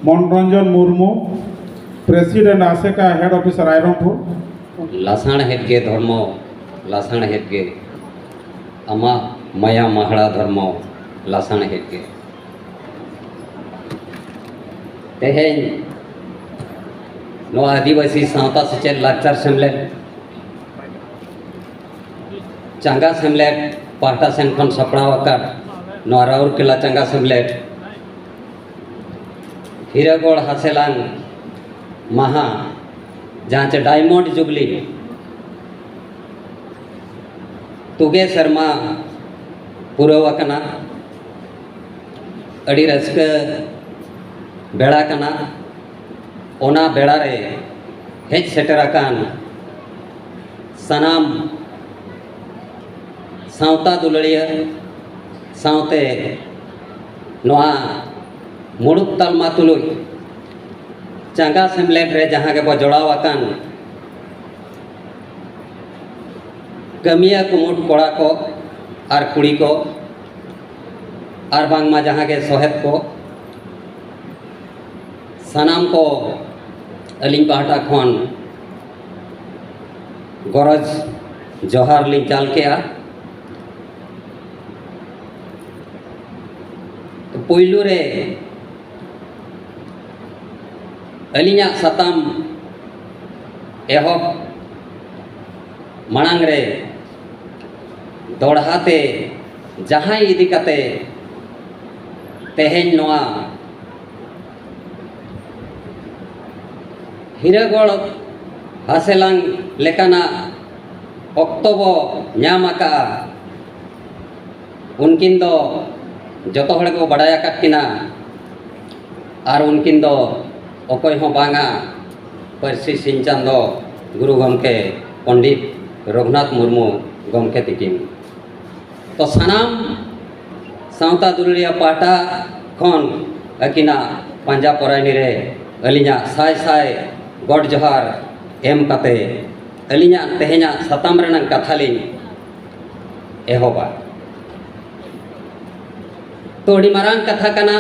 मनोरंजन मुर्मू, प्रेसिडेंट आसेका head officer Rairangpur. लासाण हेदगे धर्म लासाण हेदगे आमा माया माहड़ा धर्म लासाण हेदगे तेहेन नवा आदिवासी सावता सेचेद लाचार सेमलेद चांगा सेमलेद पाहटा सेन खन सपड़ाव आकाद नवा राउरकेला चांगा सेमलेद हीरागढ़ हासेलांग महा जहाँ चे डायमंड जुबली तुगे शर्मा पुरवकना अड़ी रस्क बेड़ा कना ओना बेड़ा रे हेज सेटराकान सनाम सावता दुलड़िया सावते नोआ मुड़ुक तलमा तुलुई चांगा सेमलेट रे जहाँ के बो जोड़ावाकान कमिया कुमुट कोड़ा को और कुड़ी को और बांगमा जहाँ के सोहेद को सनाम को अलिंग पाहटा खन गरज जोहार लिंग चाल के तो पुइलू रे अलिंगा सताम एहब मांग रे दोड़हाते जहाँ इदी कते तेहेन नोआ हीरागढ़ हासेलांग लेकाना अक्टोबो न्यामाका उनकिन दो जतो हड़ को बड़ाया काटकिना और उनकिन दो अकोय हो बांगा परसी सिंह चांदो गुरु गमके पंडित रघुनाथ मुर्मू गमके तिकिन तो सनाम सावता दुलड़िया पाटा खन अकिना पांजा परायनी रे अलिंगा साय साय गॉड जोहार एम कते अलिंगा तेहेना सताम रेना कथाली एहोबा तो अड़ी मारांग कथा कना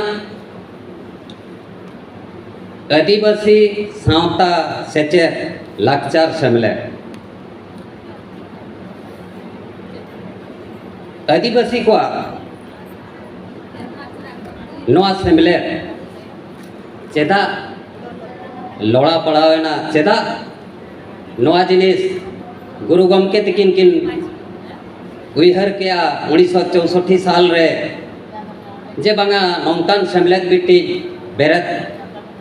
आदिवासी सावता सेचे लाचार सेमले आदिवासी को नोआ सेमले चेदा लोड़ा पड़ावेना चेदा नोआ जिनिस गुरु गमके तकिन किन उइहर के 1964 साल रे जे बांगा नौकान सेमलेद बिटी बेरत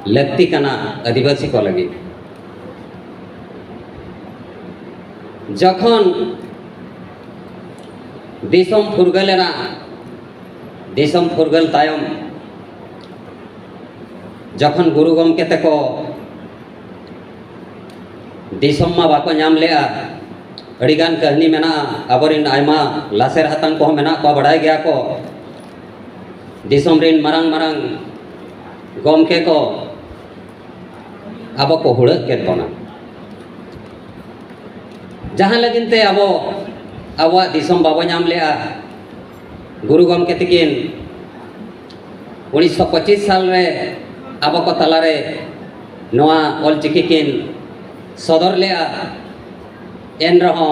लगती कना आदिवासी को लगी जखन दिसम फुरगलेना दिसम फुरगल तायम जखन गुरु गमके तको दिसम मा बाको नाम लेआ अड़ीगान कहनी मेना अबरिन आयमा लासेर हातान को मेना को बढ़ाई गया को दिसम रिन मरंग मरंग गमके को अब को हुड़क के बना जहाँ लगिनते अब आवा दिसम बाबा नाम लेआ गुरु गमके तकिन 1925 साल रे अब को तलारे नोआ ऑलचिकी किन सदर लेआ एन रहो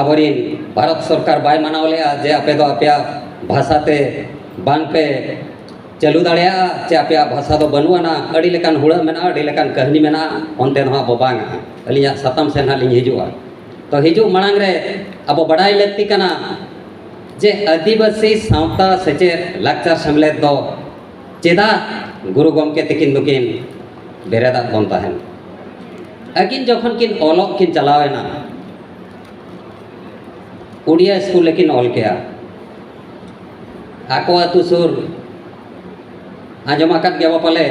आबरिन भारत सरकार बाय मानाव लेआ जे आपे दो आपया भाषाते बांग पे चलू दाड़िया चे आपया भाषा दो बनुआना अड़ी लेकान हुड़ा मेना अड़ी लेकान कहनी मेना ओनते नहा बोबांग अलिया सतम से ना लिंग हिजुआ तो हिजु मांग रे अब बड़ाई लगती कना जे आदिवासी सावता सेचे लाचार सेमलेद दो चेदा गुरु गमके तकिन दुकिन बेरेदा बन ताहेन अकिन जखन किन ओलक किन चलावेना उड़िया स्कूल लेकिन ऑल के आको आतु सुर आजमाकात गया पले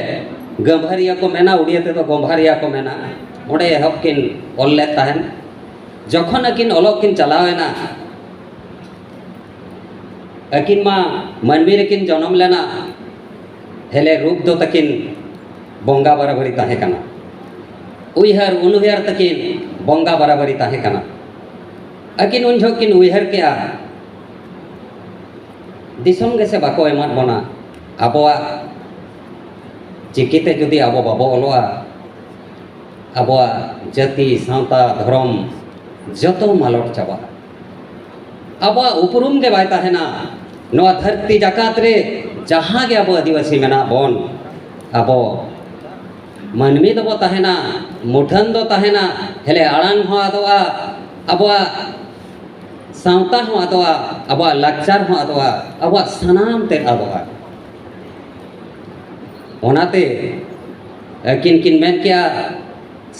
गंभारिया को मेना उड़िया ते तो गंभारिया को मेना ओडे एहब किन ऑल ले ताहेन जखन अकिन ओलक किन चलावेना अकिन मा मनवी रेकिन जन्म लेना हेले रूप दो तकिन बोंगा बराबरी ताहे कना उइहर उनहर तकिन बोंगा बराबरी ताहे कना अकिन उन झोकिन उइहर के दिसम गे से बाको एमात बना आबोआ चिकिते जुदी अब बाबो ओलोआ अबवा जाति सावता धर्म जतो मालट चाबा अबवा उपरुम के बाय ताहेना नोआ धरती जाकात रे जहाँ गे अब आदिवासी मेना बोन अब मानमी दबो ताहेना मुठन दो ताहेना हेले आड़ांग हो आदोआ अबवा सावता हो आदोआ अबवा लाचार हो आदोआ अबवा सनाम ते आदोआ ओनाते किन किन मेन किया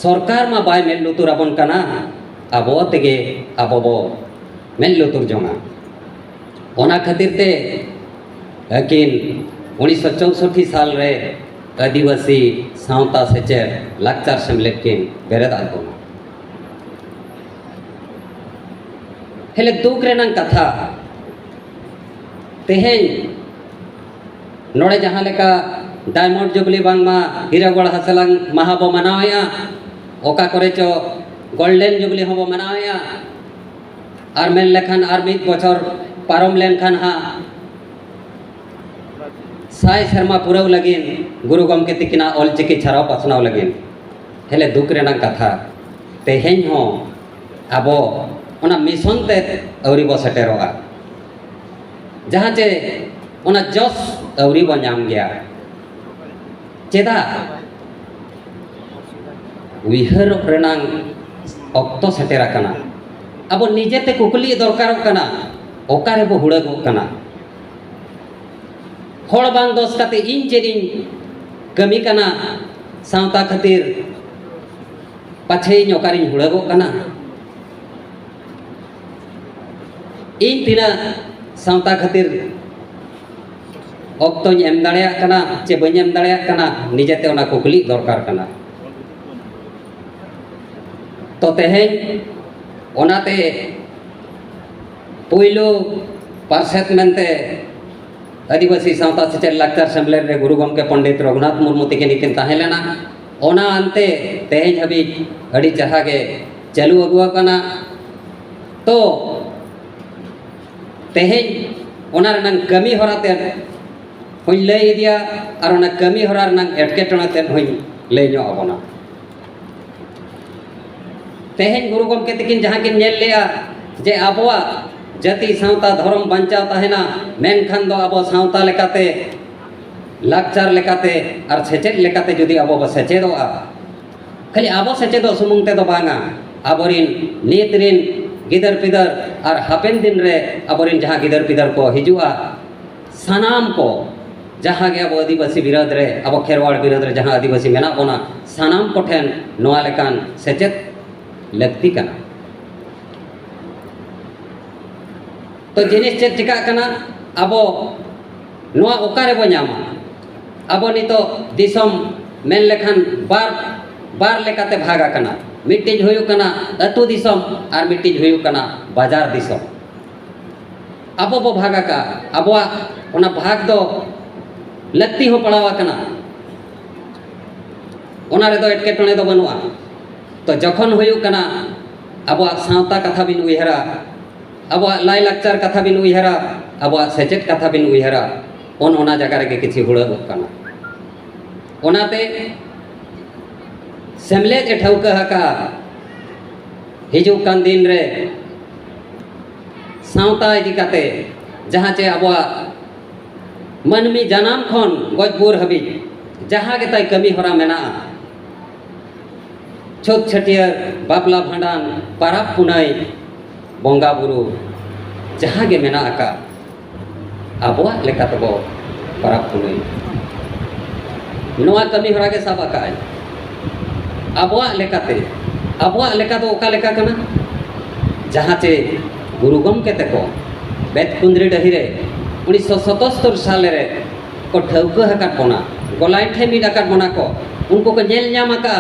सरकार मा बाय मेल लुतुर आबन कना अबो तेगे अबो बो मेल लुतुर जोंगा ओना खातिर ते किन 1964 साल रे आदिवासी सावता सेचेर लाचार सेमलेट किन बेरेद आदोना हेले दुख रेनांग कथा तेहेन नोड़े जहाँ लेका डायमंड जुबली बांगमा हीरागढ़ हासलांग माहा बो मनावया ओका करे चो गोल्डन जुबली हो बो मनावया आर मेन लेखान आर मिद बछर पारम लेनखान हा साय शर्मा पुरव लगिन गुरु गमके तिकिना ऑलचिकी छाराव पासनाव लगिन हेले दुख रेनांग कथा तेहेन हो आबो ओना मिशन ते अवरी बो सेटेरोआ जहाँ चे ओना जस अवरी बो नाम गया चेदा उइहर रेनांग अक्तो सेटेरा कना अब निजेते कुकली दरकार कना ओकारे बो हुड़गो कना होड़ बांग दोस काते इन चेदिन कमी कना सावता खातिर पाछे ओकारिन हुड़गो कना इन तिना सावता खातिर अक्तों एम दाड़ेया कना चे बኝ एम दाड़ेया कना निजेते ओना कुकली दरकार कना तो तेहेन ओनाते पुइलो पार्षद मेनते आदिवासी सावता सेचेर लाचार सेमलेट रे गुरु गमके पंडित रघुनाथ मुर्मू तिकिन इकिन ताहेलेना ओना अंते तेहेन हाबि अड़ी चरहा गे चालू अगुआ कना तो तेहेन ओना रेनांग कमी होराते हुई लय इदिया और ओना कमी होरा रेनांग एटकेटोना ते हुई लय नो आबोना तेहेन गुरु गमके तिकिन जहाँ किन नेल लेया जे आबोआ जाति सावता धर्म बांचाव ताहेना मेनखान दो आबो सावता लेकाते लाचार लेकाते और सेचेद लेकाते जुदी आबो बो सेचेदोआ खाली आबो सेचेदो सुमुंग ते दो बांगा आबोरिन नीतरिन गिदर पिदर और हापेन दिन रे आबोरिन जहाँ गिदर पिदर को हिजुआ सनाम को जहाँ गे अब आदिवासी विरोध रे अब खेरवाड़ विरोध रे जहाँ आदिवासी मेना बोना सनाम को ठेन नोआ लेकान सेचेद लगती कना तो जिनिस चेद चिका कना अबो नोआ ओकारे बो ᱧᱟᱢᱟ अबो नितो दिसम मेन लेखान बार बार लेकाते भागा कना मिटिज हुयु कना अतु दिसम और मिटिज हुयु कना बाजार दिसम अबो बो भागा का अबोआ ओना भाग दो लत्ती हो पड़ावा कना ओना रे दो एटकेटोने दो बनुआ तो जखन हुयु कना अबोआ सावता कथा बिन उइहरा अबोआ लाई लाचार कथा बिन उइहरा अबोआ सेचेद कथा बिन उइहरा ओना जगह रे किछि हुड़ग कना ओनाते सेमलेद ए ठौका हका हिजुक कान दिन रे सावता इदी काते जहाँ चे आबोआ मनमी जनाम खन गजबुर हबी जहाँ के ताई कमी होरा मेना छुत छटियर बापला भांडान पाराब पुनाई बंगा बुरु जहाँ के मेना आका आबोआ लेका तबो पाराब पुनाई नोआ कमी होरा के सब आका आबोआ लेकाते आबोआ लेका तो ओका लेका कना जहाँ चे गुरु गमके तेको बेत कुंद्री डही रे 1977 साल रे को ठौका हकात बोना गोलाई ठे मिद आकात बोना को उनको को नेल ᱧᱟᱢ आका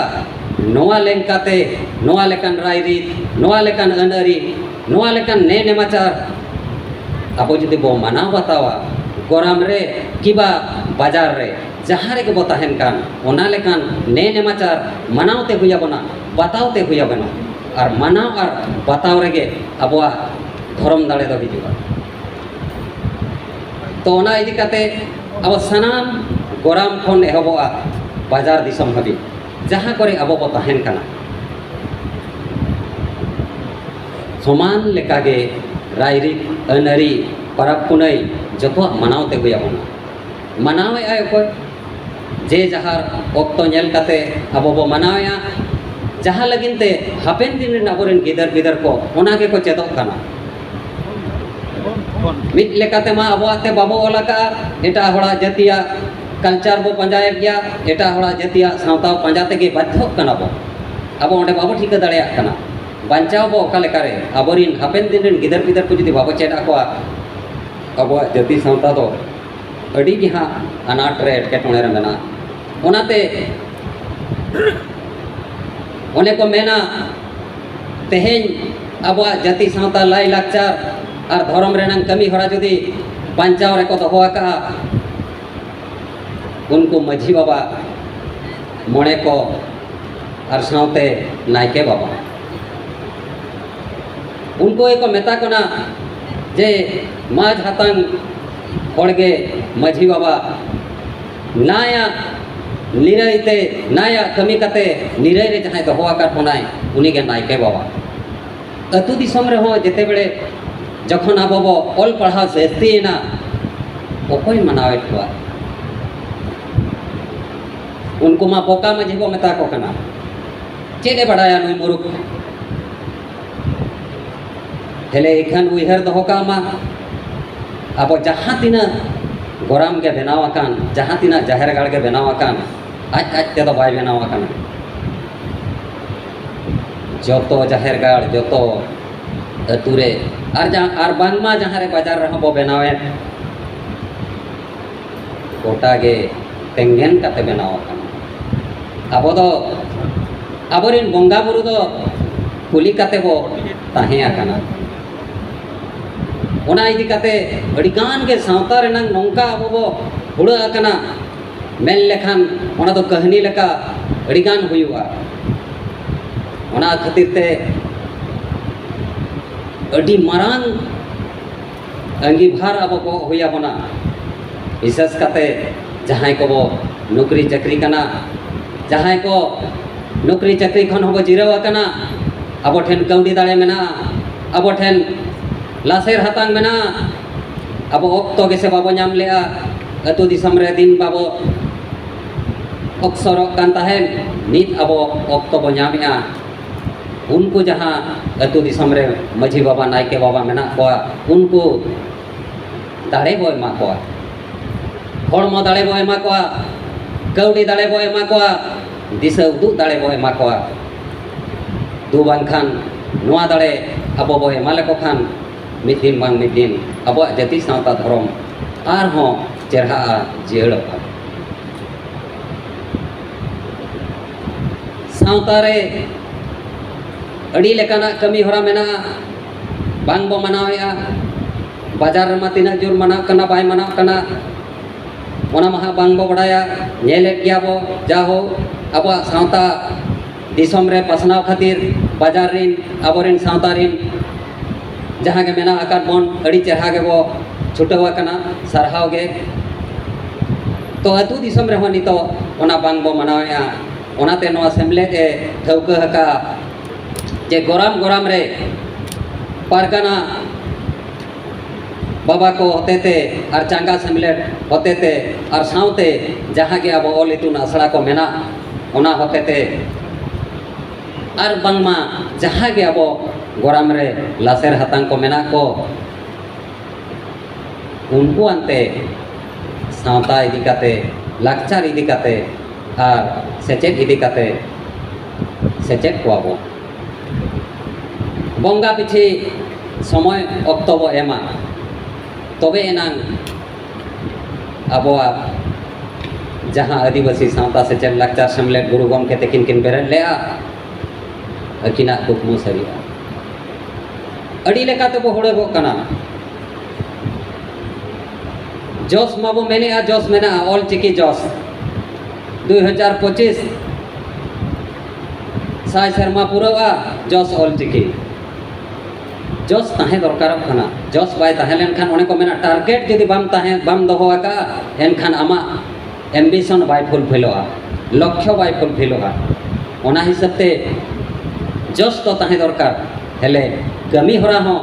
नोआ लेंकाते नोआ लेकान रायरी नोआ लेकान अनअरी नोआ लेकान ने नेमाचार अब जुदी बो माना बतावा गोराम रे किबा बाजार रे जहाँ रे के बो ताहेन कान ओना लेकान ने नेमाचार मनावते हुया बना बतावते हुया बना और मनाव और बताव रेगे अबोआ धर्म दाड़े दो हिजुआ तो ओना इदी काते अब सनाम गोराम खन एहबोआ बाजार दिसम हाबी जहाँ करे अब बो तहन कना समान लेकागे रायरिक अनरी परब पुनई जतो मनावते हुयाबोना मनावे आय कोई जे जहार ओक्तो नेल काते अब बो मनावया जहाँ लगिनते हापेन दिन अबोरेन गिदर बिदर को ओनागे को चेदोग कना मिट लेकाते मा अबोआते बाबो ओलाका एटा होड़ा जातिया कल्चर बो पंजाय गया एटा होड़ा जातिया सावता पंजाते के बाध्य कना बो अब ओंडे बाबो ठीक दाड़े कना बांचाव बो ओका लेकारे अबोरिन हापेन दिन गिदर बिदर को जुदी बाबो चेदा को अब जाति सावता दो अड़ी गी हाँ अनाट रे एटकेटोणे रे मेना ओनाते ओने को मेना तेहेन अब जाति सावता लाई लाकचार और धर्म रेनांग कमी हरा जुदी बांचाव रे को दोहोआका उनको मझी बाबा मोणे को और सावते नायके बाबा उनको एक मेता कोना जे माज हातांग होड़गे मझी बाबा नाया निरयते नाया कमी कते निरय रे जहां दोहोआका होनाय उनी गे नायके बाबा अतु दिसम रे हो जेते बेले जखन अब ऑल पढ़ा सेस्तीना ओकोई मनावे हुआ उनको मा पोका मझी को मेता को कना चेदे बड़ाया नुई मुरुक हेले इखन उइहर दोहोका मा अब जहाँ तीना गोराम के बनावाकान जहाँ तीना जाहिर गाड़ के बनावाकान आज आज ते तो बाय बनावाकान जोतो जाहिर गाड़ जोतो अतुरे और बांगमा जहाँ रे बाजार रहा बो बनावे गोटा गे तेंगेन काते बनावाकान अब दो अबोरिन बंगा बुरु दो कुली काते बो ताहे आकाना ओना इदी काते अडिगान के सावता रेनांग नोंका अब बो हुड़ा आकाना मेल लेखान ओना दो कहानी लेका अडिगान हुयुआ ओना खातिर ते अडी मारांग अंगीभार अब को हुया बना विशेष काते जहाँ को बो नौकरी चाकरी कना जहाँ को नौकरी चाकरी खन हो जिराव कना अब ठेन कौड़ी दाड़े मेना अब ठेन लासेर हातांग मेना अब ओक्तो गेसे बाबो नाम लेआ अतु दिसम रे दिन बाबो अक्सर कान ताहेन नित अब ओक्तो बो नामेआ उनको जहाँ अतु दिसम रे मझी बाबा नायके बाबा मेना कोआ उनको दाड़े बो एमा कोआ हड़मो दाड़े बो एमा कोआ कौड़ी दाड़े बो एमा कोआ दिशा उदुग दाड़े बो एमा कोआ दु बांखान नोआ दाड़े अब बो एमा लेको खान मिद दिन बांग मिद दिन अब जाति सावता धर्म आर हो चेहरा जियड़ोगा सावता रे अड़ी लेकाना कमी होरा मेना बांग बो मनावेआ बाजार मा तीना जोर मनाव कना बाय मनाव कना ओना महा बांग बो बड़ाया नेलेट गया बो जाहो अब सावता दिसम रे पसनाव खातिर बाजार रिन अबोरिन सावता रिन जहाँ के मेना आकार बन अड़ी चेहरा के बो छुटवा कना सरहाव गे तो अतु दिसम रे हो नितो ओना बांग बो मनावेआ ओनाते नोआ सेमलेट ए ठौका हका जे गोराम गोराम रे पारगाना बाबा को होते थे और चांगा सेमलेट होते थे और सावते जहाँ के अब ऑल इतुन आसड़ा को मेना ओना होते थे और बांगमा जहाँ के अब गोराम रे लासेर हातांग को मेना को उनको अंते सावता इदी काते लाकचार इदी काते और सेचेट इदी काते सेचेट को आबो बंगा पिछे समय अक्टोबर एमा तबे एनांग अबोआ जहाँ आदिवासी सावता सेचेट लाकचार सेमलेट गुरु गमके तकिन किन बेरन लेआ अकिना कुकमु सरिया अड़ी लेकाते बो होड़े गो कना जोस माबो मेने आ जोस मेना ऑल चिकी जोस 2025 साय शर्मा पुरवा जोस ऑल चिकी जोस ताहे दरकार खाना जोस बाय ताहे लेन खान ओने को मेना टारगेट जदि बाम ताहे बाम दोहोआका एन खान आमा एम्बिशन बाय फुलफिलवा लक्ष्य बाय फुलफिलोगा ओना हिसाब ते जस तो ताहे दरकार हेले कमी हरा हो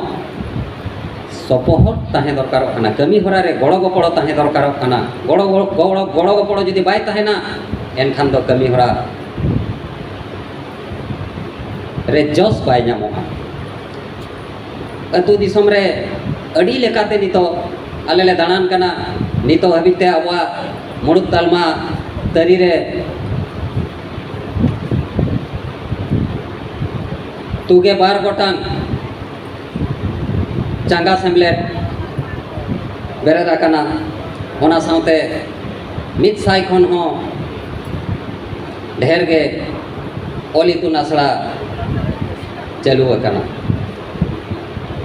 सपोहट ताहे दरकार कना कमी हरा रे गड़ो गपड़ ताहे दरकार कना गड़ो गपड़ जुदी बाय ताहेना एनखान दो कमी हरा रे जस बाय नामोगा अतु दिसम रे अड़ी लेकाते नितो आले ले दानान कना नितो हबिते आवा मुड़ुक तालमा तरी रे तुगे बार गोटांग चांगा सेमलेट बेरेदा कना ओना साउते मित साई खन हो ढेर गे ओली तुन आसड़ा चालू अकना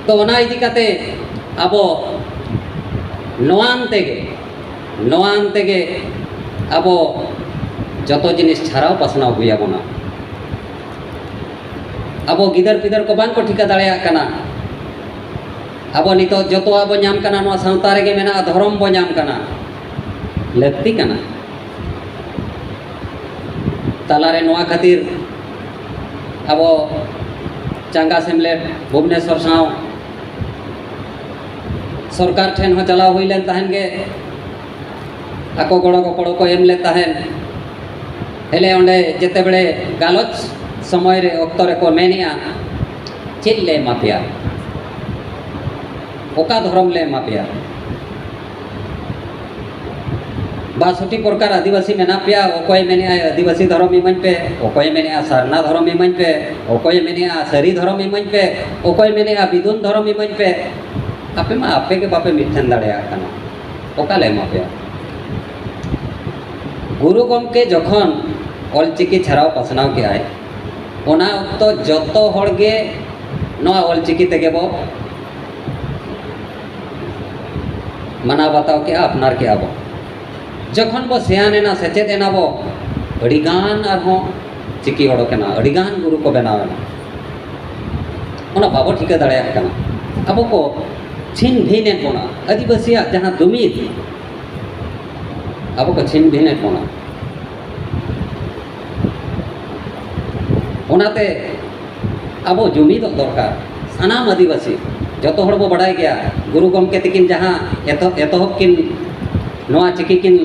तो ओना इदी काते आबो नोआन तेगे आबो जतो जिनिस छाराव पासनाव हुया बोना आबो गिदर पिदर को बांग को ठिका दाड़ेया कना आबो नितो जतो आबो नाम कना नोआ सावता रेगे मेना धर्म बो नाम कना लगती कना तालारे नोआ खातिर आबो चांगा सेमलेट भुवनेश्वर साव सरकार ठेन हो चलाव हुई लेन तहन गे आको गड़ो गपड़ो को एम ले तहन हेले ओंडे जेते बेड़े गालोच समय रे ऑक्तो रे को मेनिया चिल्ले मापिया ओका धर्म ले मापिया 62 प्रकार आदिवासी मेना पिया ओकोय मेनिया आदिवासी धर्म इमन पे ओकोय मेनिया सरना धर्म इमन पे ओकोय मेनिया सरी धर्म इमन पे ओकोय मेनिया बिदुन धर्म इमन पे आपे मा आपे के बापे मिठन दाड़ेया कना ओका ले मापिया गुरु गमके जखन ऑलचिकी छाराव पासनाव के आए ओना तो जतो हड़गे नोआ ऑलचिकी तेगे बो मना बताओ के अपनार के आबो जखन बो सेयानेना सेचेत एना बो अड़ीगान आरहों चिकी हड़ोकेना अड़ीगान गुरु को बनावेना ओना बाबो ठिका दाड़ेया कना आबो को छिन भिने बोना आदिवासिया जहां दुमिद आबो को छिन भिने बोना ओनाते आबो जुमिद दरकार सानाम आदिवासी जतो हड़ बो बड़ाय गया गुरु गमके तकिन जहां एतहब किन नोआ चिकी किन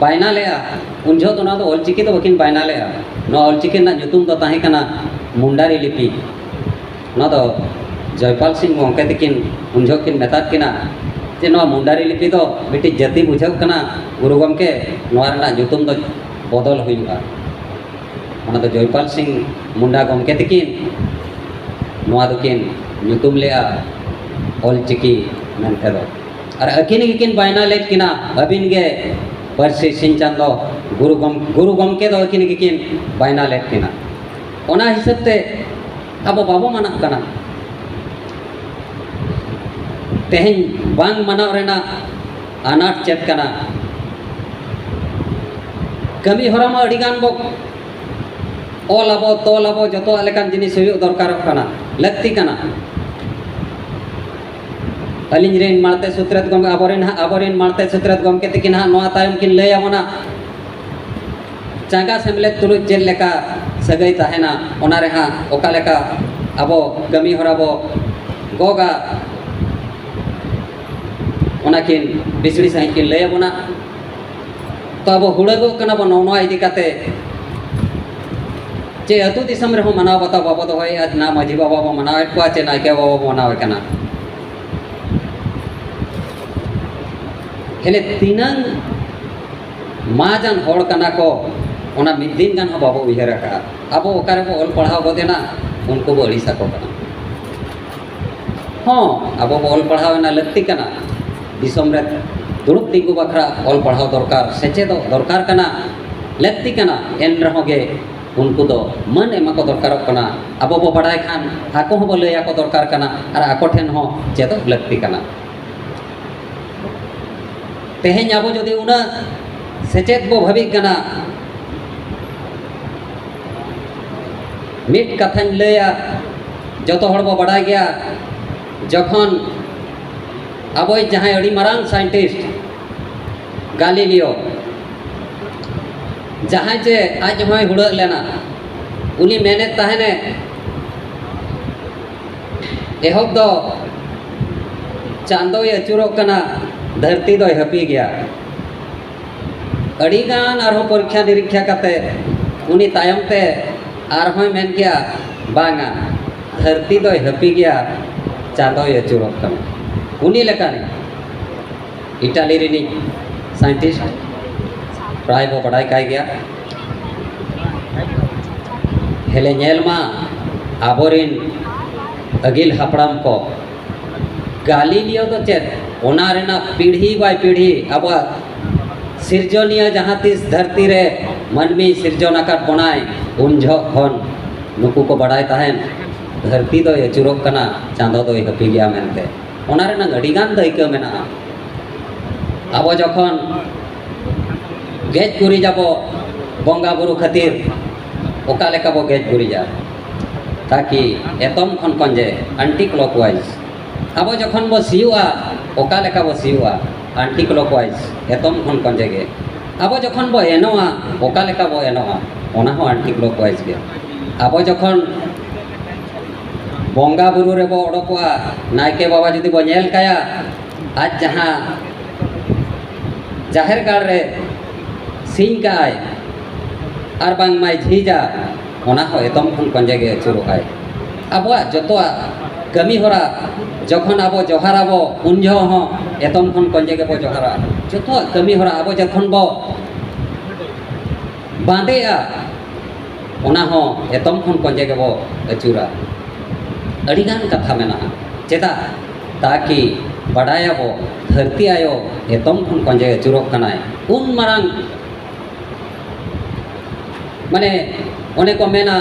बायना लेया उनझो तो ना तो ऑलचिकी तो बकिन बायना लेया नोआ ऑलचिकी ना nyutum तो ताहे कना मुंडारी लिपि ना तो जयपाल सिंह गमके तकिन उनझो किन मेताद किना जे नोआ मुंडारी लिपि तो मिट्टी जाति बुझाव कना गुरु गमके नोआ रना nyutum तो बदल हुईगा ओना तो जयपाल सिंह मुंडा गमके तकिन नोआ दोकिन nyutum लेया ऑलचिकी मेनते दो और अकिन गिकिन बायना लेट किना अबिन गे परसी सिंह चांदो गुरु गमके दो अकिन गिकिन बायना लेट किना ओना हिसाब ते आबो बाबो माना कना तेहें बांग मनाव रेना अनाट चेत कना कमी हरा मा अडिगान बो ओलाबो तोलाबो जतो लेकान जिनिस हुयु दरकार कना लगती कना अलिंग रेन मारते सुत्रत गम आबोरेन मारते सुत्रत गम के तकिन हा नोआ तायम किन लय आमोना चांगा सेमले तुलुज जेल लेका सगई ताहेना ओना रे हा ओका लेका आबो कमी हराबो गोगा ओना किन बिसड़ी सही किन लय आमोना तो आबो हुड़गो कना बो नोआ इदी काते जे अतु दिसम रे हो मनाव बताओ बाबा तो होय आज ना माजी बाबा बो मनाव को चे नायके बाबा बो मनाव कना हेले तीनंग माजान होड़ कना को ओना मिद दिन गान हो बाबो उयहर का आबो ओकारे बो ऑल पढ़ाव गोदेना उनको बो अड़ीसा को कना हाँ आबो बो ऑल पढ़ाव ना लगती कना दिसम रे दुड़ुब तिंगु बखरा ऑल पढ़ाव दरकार सेचे दो दरकार कना लगती कना एन रहोगे उनको दो मन एमा को दरकार कना आबो बो बड़ाय खान आको हो बो लया को दरकार कना और आको ठेन हो चेदो लगती कना तेहें आबो जदि उना सेचेत बो भावी कना मिट कथान लया जतो हड़ बो बड़ाय गया जखन आबो जहां अड़ी मारांग साइंटिस्ट गालिलियो जहाँ चे आज होय हुड़ लेना उनी मेने तहने एहब दो चांदो अचुरो कना धरती दो हपी गया अड़ीगान आरहों परीक्षा निरीक्षा करते उनी तायम ते आरहों मेन किया बांगा धरती दो हपी गया चांदो अचुरो कना उनी लेकानी इटाली रिनी साइंटिस्ट प्राय वो पढ़ाई काई गया हेले नेल मा आबोरिन अगिल हपड़ाम को गालीलियो तो चेत ओना रेना पीढ़ी बाय पीढ़ी अब सिरजनिया जहाँ तीस धरती रे मनमी सिरजन आकार बनाए उन खन नुकु को बढ़ाई तहन धरती दो अचुरोग कना चांदो दो हपी गया मेनते ओना रेना अड़ीगान दायित्व मेना अब जखन गेज गुरिजाबो बंगा बुरु खातिर ओका लेका बो गेज गुरिजा ताकि एतम खन कंजे एंटी क्लॉकवाइज अब जखन बो सियुआ ओका लेका बो सियुआ एंटी क्लॉकवाइज एतम खन कंजे गे अब जखन बो एनोआ ओका लेका बो एनोआ ओना हो एंटी क्लॉकवाइज गे अब जखन बंगा बुरु रे बो ओडकोआ नायके बाबा जदि बो नेल काया आज जहाँ जाहिर गाड़ रे सिंह का आय और बांग माय झीजा ओना हो एतम खन कंजे गे अचुरोगाय आबोआ जतोआ कमी होरा जखन आबो जोहाराबो उन जो हो एतम खन कंजे गे बो जोहारा जतोआ कमी होरा आबो जखन बो बांदेआ ओना हो एतम खन कंजे गे बो अचुरा अड़ीगान कथा मेना चेदा ताकि बड़ायाबो धरती आयो एतम खन कंजे अचुरोग कनाय उन मारांग माने ओने को मेना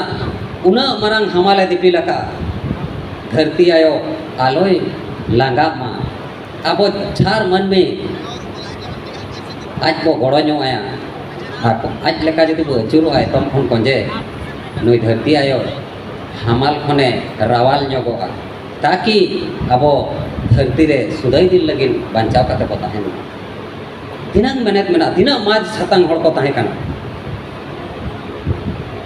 उना मारांग हमाले दिपी लका धरती आयो आलोय लांगा मा आबो झार मन में आज बो गड़ो नो आया आको आज लेका जदि बो अचुरो आय तम खन कंजे नुई धरती आयो हमाल खने रावाल ᱧᱚᱜᱚᱜᱼᱟ ताकि आबो धरती रे सुदाई दिन लगिन बांचाव काते को ताहेन दिनांग मेहनत मेना दिना माज छातांग हड़ को ताहे काना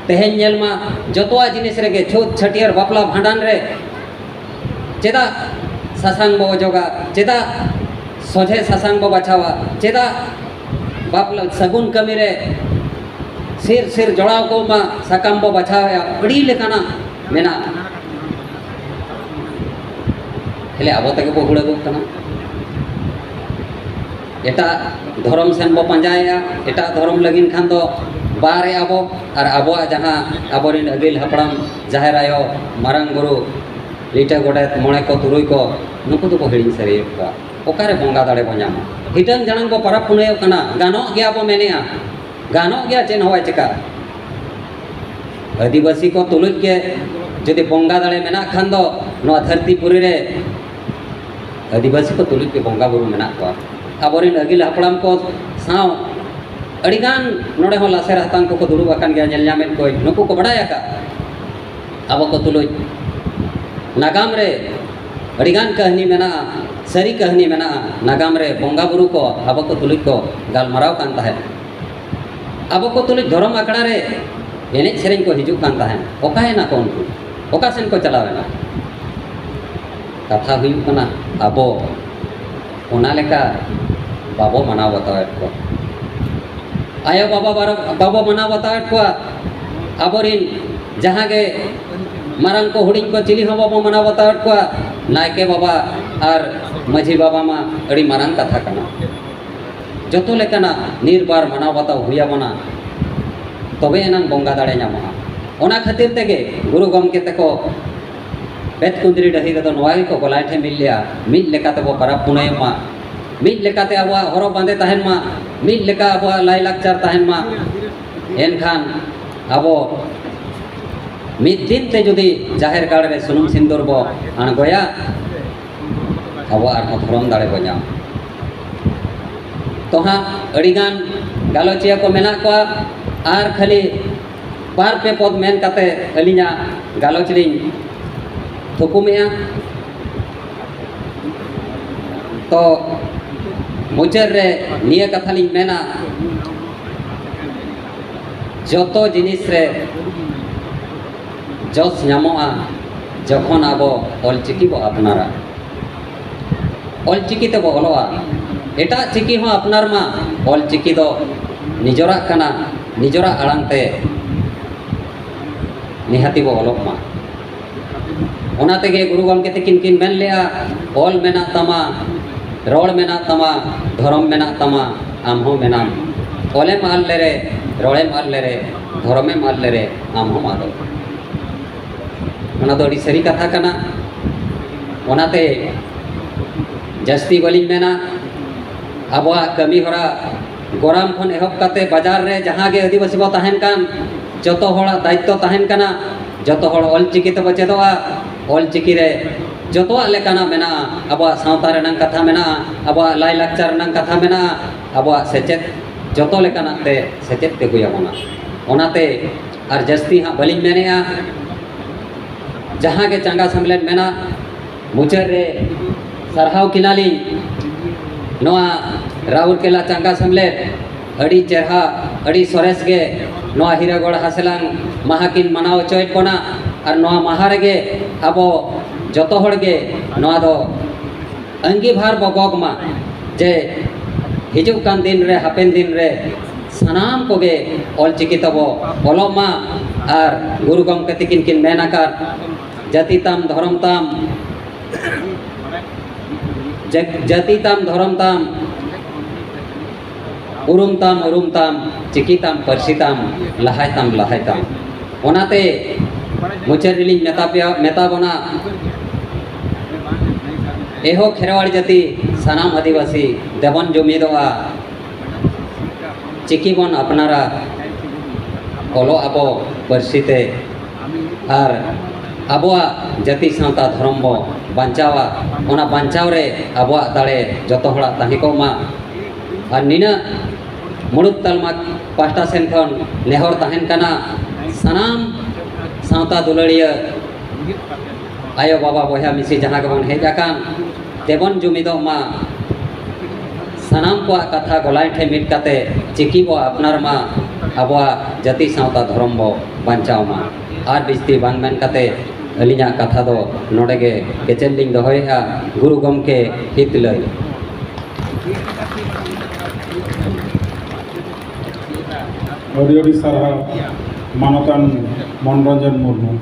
तेहेन नेल मा जतोआ जिनिस रेगे छूत छटियर बापला भांडान रे चेदा सासांग बो जोगा चेदा सोझे सासांग बो बाछावा चेदा बापला सगुन कमी रे सिर सिर जोड़ाव को मा साकाम बो बाछावा अड़ी लेकाना मेना हेले आबो तके बो हुड़गो कना एटा धर्म सेन बो पंजाया एटा धर्म लगिन खान दो बारे आबो और आबो जहाँ आबोरिन अगिल हपड़ाम जाहेर आयो मारांग गुरु लीटा गोडेत मोणे को तुरुई को नुकु तो हिड़ी सरी को ओकारे बंगा दाड़े बो नामा हिटन जणंग बो परब पुनयो कना गानो गया बो मेनेया गानो गया चेन होय चिका आदिवासी को तुलुज के जदि बंगा दाड़े मेना खान दो नो धरती पुरी रे आदिवासी को तुलुज के बंगा बुरु मेना को आबोरिन अगिल हपड़ाम को साव अड़ीगान नोड़े हो लासेर हतांग को दुड़ुब आकान गया नेल ᱧᱟᱢᱮᱫ कोई नुकु को बड़ाया का अब को तुलुज नागाम रे अड़ीगान कहानी मेना सरी कहानी मेना नागाम रे बंगा बुरु को अब को तुलुज को गालमाराव कान ताहे अब को तुलुज धर्म आखड़ा रे एनेज सेरेñ को हिजुग कान ताहे ओकाहेना को उनको ओका सेन को चलावेना कथा हुई कना आबो ओना लेका बाबो मनाव बतावेत को आयो बाबा मना बतावेत को आबोरिन जहाँ गे मारांग को हुडिंग को चिली हो बाबा मना बतावेत को नायके बाबा और माझी बाबा मा अड़ी मारांग कथा कना जतो लेकाना निर्बार मना बताव हुया बना तबे एनांग बंगा दाड़े ᱧᱟᱢᱚᱜᱼᱟ ओना खातिर तेगे गुरु गमके तको बेत कुंदरी डही रे दो नोवाई को गोलाय ठे मिल लिया मिल लेकाते बो परब पुनय मा मिल लेकाते आबो हरो बांधे तहन मा मिल लेका आबो लाई लाकचार तहन मा एनखान आबो मिद दिन ते जुदी जाहेर गाड़ रे सुनुम सिंदूर बो अणगोया आबो आर धर्म दाड़े बो ᱧᱟᱢ तो हाँ अड़ीगान गालोचिया को मेना को आर खाली बार पे पद मेन काते अलिना गालोच लिंग थुकुमेया तो मुचर रे निया कथा लिंग मेना जोतो जिनिस रे जस नामोआ जखन आबो ऑलचिकी बो अपनारा ऑलचिकी ते बो ओलोआ एटा चिकी हो अपनार मा ऑलचिकी दो निजोरा कना निजोरा आड़ांग ते निहाती बो ओलोग मा ओना तेगे गुरु गमके तकिन किन मेन लेआ ऑल मेना तमा रोड मेना तमा धर्म मेना तमा आमहो मेनाम ऑले माल ले रे रोड़े माल ले रे धर्मे माल ले रे आमहो मालो ओना दो अड़ी सरी कथा कना ओनाते जस्ती बलिंग मेना आबोआ कमी हरा गोराम खन एहब काते बाजार रे जहाँ गे आदिवासी बो तहन कान जतो हड़ा दायित्व तहन काना जतो हड़ ऑलचिकी ते बचेदोआ ऑलचिकी रे जतोआ लेकाना मेना आबोआ सावता रेनांग कथा मेना आबोआ लाई लाक्चार रेनांग कथा मेना आबोआ सेचेत जतो लेकाना ते सेचेत ते हुयाबोना ओनाते आर जस्ती हाँ बलिंग मेनेआ जहाँ के चांगा सम्मेलन मेना मुचर रे सरहाव किनाली नोआ राउरकेला चांगा सम्मेलन अड़ी चेहरा अड़ी सोरेस गे नोआ हीरागढ़ हासलांग महाकिन मनाव चोयत कोना और नोआ माहा रेगे आबो जतो हड़ गे नोआ दो अंगीभार बगोग मा जे हिजुग कान दिन रे हापेन दिन रे सानाम कोगे ऑलचिकी तबो ओलोग मा और गुरु गमके तकिन किन मेनाकार जाति ताम धर्म ताम जाति ताम धर्म ताम उरुम ताम चिकी ताम परसी ताम लहाय ताम ओनाते मुचर रिलिंग मेता बना एहो खेरवाड़ जाति सानाम आदिवासी देवन जुमिदोआ चिकी बन अपनारा ओलो आबो परसीते और आबोआ जाति सावता धर्म बो बांचावा ओना बांचाव रे आबोआ दाड़े जतो हड़ा ताहिको मा और निना मुड़ुद तलमा पास्टा सेन खन नेहर तहन कना सानाम सावता दुलड़िया आयो बाबा बया मिसी जहाँ गबन हेज आकान देवन जुमिदो मा सानाम को कथा गलाय ठे मिट काते चिकी बो अपनार मा आबोआ जाति सावता धर्म बो बांचाव मा आर बिस्ती बांग मेन काते अलिया कथा दो नोडेगे केचेल लिंग दोहया गुरु गमके हित लई अड़ी सारा मानतान मनोरंजन मुर्मू।